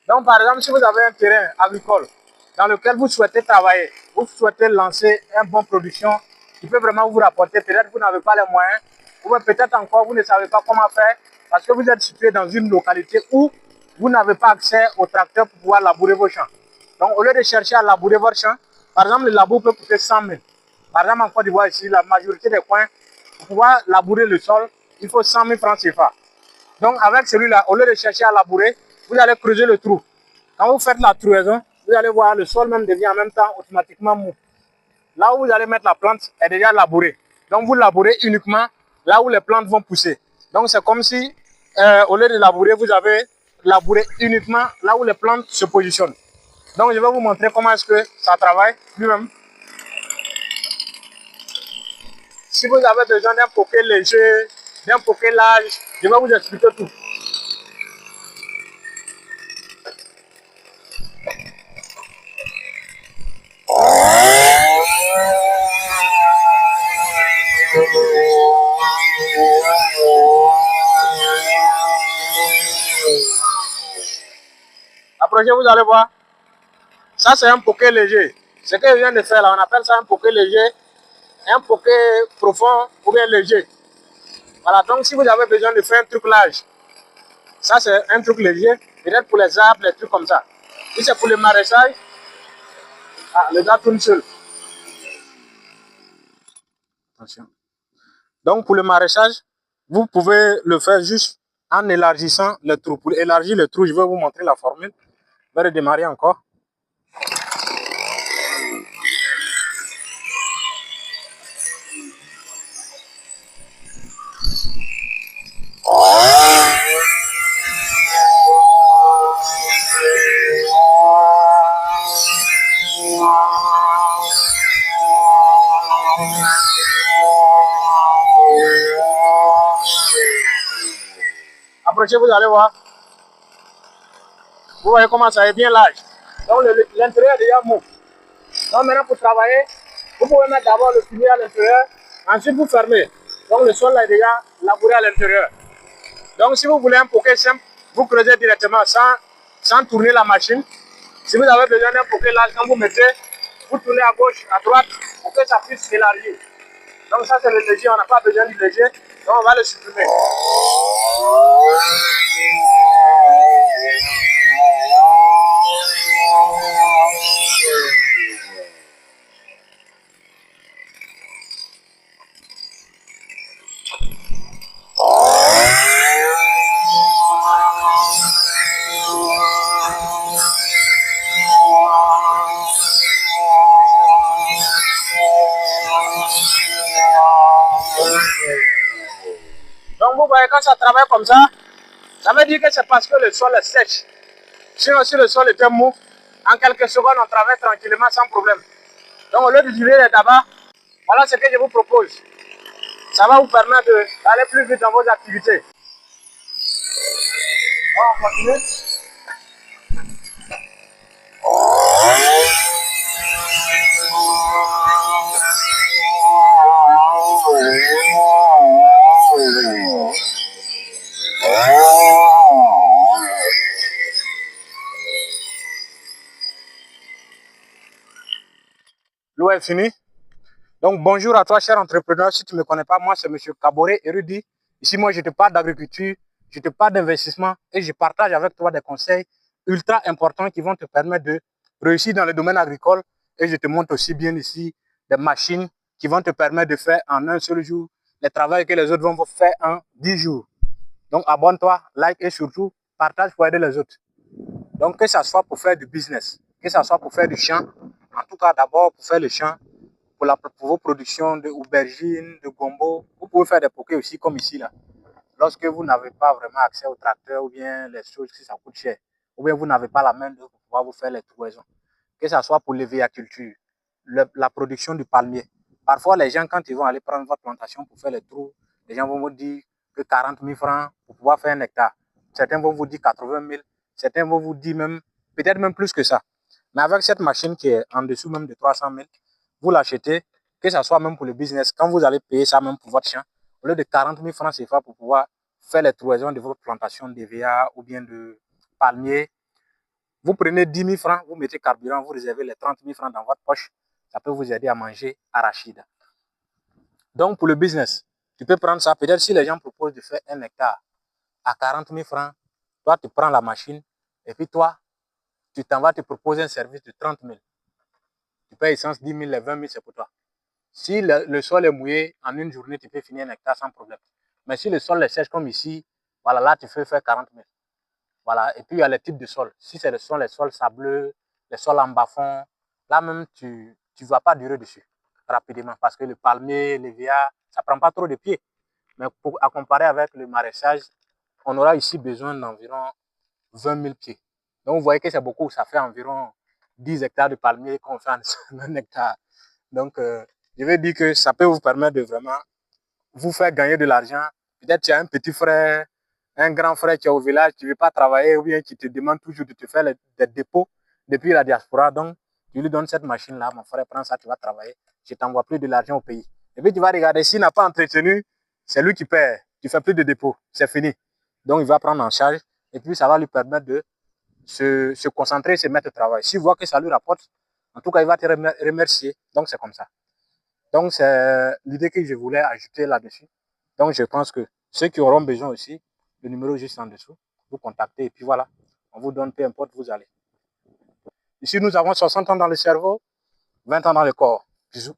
Donc, par exemple, si vous avez un terrain agricole dans lequel vous souhaitez travailler, vous souhaitez lancer une bonne production qui peut vraiment vous rapporter, peut-être que vous n'avez pas les moyens, ou peut-être encore vous ne savez pas comment faire parce que vous êtes situé dans une localité où vous n'avez pas accès au tracteur pour pouvoir labourer vos champs. Donc, au lieu de chercher à labourer votre champ, par exemple, le labour peut coûter 100 000. Par exemple, en Côte d'Ivoire, ici, la majorité des coins, pour pouvoir labourer le sol, il faut 100 000 francs CFA. Donc, avec celui-là, au lieu de chercher à labourer, vous allez creuser le trou. Quand vous faites la trouaison, vous allez voir le sol même devient en même temps automatiquement mou. Là où vous allez mettre la plante est déjà labourée. Donc, vous labourez uniquement là où les plantes vont pousser. Donc, c'est comme si, au lieu de labourer, vous avez labouré uniquement là où les plantes se positionnent. Donc, je vais vous montrer comment est-ce que ça travaille lui-même. Si vous avez besoin d'un poké léger, d'un poké large, je vais vous expliquer tout. Approchez, vous allez voir. Ça, c'est un poké léger. Ce que je viens de faire là, on appelle ça un poké léger, un poké profond ou bien léger. Voilà, donc si vous avez besoin de faire un truc large, ça c'est un truc léger, peut-être pour les arbres, les trucs comme ça. Si c'est pour le maraîchage, le gars tourne seul. Attention. Donc pour le maraîchage, vous pouvez le faire juste en élargissant le trou. Pour élargir le trou, je vais vous montrer la formule. Je vais redémarrer encore. Approchez, vous allez voir. Vous voyez comment ça est bien large. Donc l'intérieur est déjà mou. Donc maintenant pour travailler, vous pouvez mettre d'abord le fumier à l'intérieur, ensuite vous fermez. Donc le sol là est déjà labouré à l'intérieur. Donc si vous voulez un poké simple, vous creusez directement sans tourner la machine. Si vous avez besoin d'un poké large, quand vous mettez, vous tournez à gauche, à droite, pour que ça puisse s'élargir. Donc ça c'est le léger, on n'a pas besoin du léger, donc on va le supprimer. Donc vous voyez quand ça travaille comme ça veut dire que c'est parce que le sol est sèche. Sinon si le sol était mou, en quelques secondes on travaille tranquillement sans problème. Donc au lieu de durer les tabacs, voilà ce que je vous propose. Ça va vous permettre d'aller plus vite dans vos activités. On continue. L'eau est finie. Donc bonjour à toi cher entrepreneur, si tu ne me connais pas, moi c'est M. Kaboré Érudit. Ici moi je te parle d'agriculture, je te parle d'investissement et je partage avec toi des conseils ultra importants qui vont te permettre de réussir dans le domaine agricole. Et je te montre aussi bien ici des machines qui vont te permettre de faire en un seul jour les travaux que les autres vont faire en 10 jours. Donc abonne-toi, like et surtout partage pour aider les autres. Donc que ça soit pour faire du business, que ça soit pour faire du champ, en tout cas d'abord pour faire le champ, pour vos productions d'aubergines, de gombo, vous pouvez faire des pokés aussi comme ici là. Lorsque vous n'avez pas vraiment accès au tracteur ou bien les choses si ça coûte cher, ou bien vous n'avez pas la main d'œuvre pour pouvoir vous faire les trouaisons. Que ce soit pour l'évéaculture, la production du palmier. Parfois les gens quand ils vont aller prendre votre plantation pour faire les trous, les gens vont vous dire que 40 000 francs pour pouvoir faire un hectare. Certains vont vous dire 80 000, certains vont vous dire même, peut-être même plus que ça. Mais avec cette machine qui est en dessous même de 300 000, vous l'achetez, que ce soit même pour le business, quand vous allez payer ça même pour votre champ, au lieu de 40 000 francs CFA pour pouvoir faire les trouaisons de votre plantation d'EVA ou bien de palmiers, Vous prenez 10 000 francs, vous mettez carburant, vous réservez les 30 000 francs dans votre poche. Ça peut vous aider à manger arachide. Donc, pour le business, tu peux prendre ça. Peut-être si les gens proposent de faire 1 hectare à 40 000 francs, toi, tu prends la machine et puis toi, tu t'en vas te proposer un service de 30 000. Tu payes essence 10 000, les 20 000, c'est pour toi. Si le sol est mouillé, en une journée, tu peux finir 1 hectare sans problème. Mais si le sol est sèche comme ici, voilà, là, tu peux faire 40 000. Voilà. Et puis, il y a les types de sols. Si c'est les sols sableux, les sols en bas-fond, là même, tu ne vas pas durer dessus rapidement parce que le palmier, l'EVA, ça ne prend pas trop de pieds. Mais à comparer avec le maraîchage, on aura ici besoin d'environ 20 000 pieds. Donc, vous voyez que c'est beaucoup. Ça fait environ 10 hectares de palmiers qu'on fait en 1 hectare. Donc, je vais dire que ça peut vous permettre de vraiment vous faire gagner de l'argent. Peut-être tu as un petit frère, un grand frère qui est au village, qui ne veut pas travailler ou bien qui te demande toujours de te faire des dépôts depuis la diaspora. Donc, tu lui donnes cette machine-là, mon frère, prends ça, tu vas travailler. Je t'envoie plus de l'argent au pays. Et puis, tu vas regarder, s'il n'a pas entretenu, c'est lui qui perd. Tu ne fais plus de dépôts, c'est fini. Donc, il va prendre en charge et puis ça va lui permettre de se concentrer et se mettre au travail. S'il voit que ça lui rapporte, en tout cas, il va te remercier. Donc, c'est comme ça. Donc, c'est l'idée que je voulais ajouter là-dessus. Donc, je pense que ceux qui auront besoin aussi, le numéro juste en dessous, vous contactez et puis voilà, on vous donne peu importe où vous allez. Ici, nous avons 60 ans dans le cerveau, 20 ans dans le corps. Bisous.